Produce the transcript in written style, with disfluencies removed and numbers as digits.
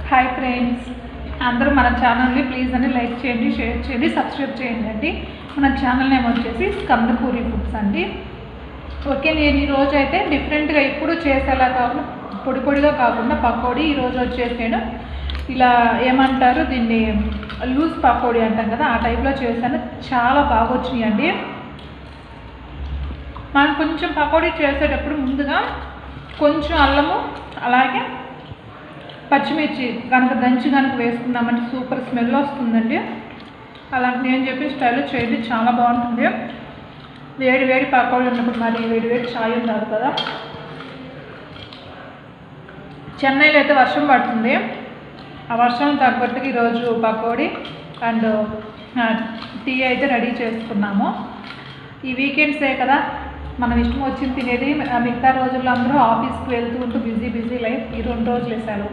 Hi friends, అందరూ మన ఛానల్ని ప్లీజ్ అని లైక్ చేయండి, షేర్ చేయండి, సబ్స్క్రైబ్ చేయండి అండి. మన ఛానల్ నేమ్ వచ్చేసి స్కందపూరి ఫుడ్స్ అండి. ఓకే, నేను ఈరోజు అయితే డిఫరెంట్గా ఇప్పుడు చేసేలా కాకుండా పొడి పొడిగా కాకుండా పకోడీ ఈరోజు వచ్చేసి నేను ఇలా ఏమంటారు దీన్ని లూజ్ పకోడీ అంటాం కదా, ఆ టైప్లో చేశాను. చాలా బాగా వచ్చినాయండి. మనం కొంచెం పకోడీ చేసేటప్పుడు ముందుగా కొంచెం అల్లము అలాగే పచ్చిమిర్చి కనుక దంచి కనుక వేసుకున్నామంటే సూపర్ స్మెల్ వస్తుందండి. అలా నేను చెప్పిన స్టైల్లో చేయండి, చాలా బాగుంటుంది. వేడి వేడి పకోడీ ఉన్నప్పుడు మరి వేడి వేడి ఛాయ్ ఉండాలి కదా. చెన్నైలో అయితే వర్షం పడుతుంది. ఆ వర్షం తగ్గట్టుగా ఈరోజు పకోడీ అండ్ టీ అయితే రెడీ చేసుకున్నాము. ఈ వీకెండ్సే కదా మనం ఇష్టం వచ్చింది తినేది. మిగతా రోజుల్లో అందరూ ఆఫీస్కి వెళ్తూ ఉంటూ బిజీ లైఫ్. ఈ 2 రోజులు వేసారు.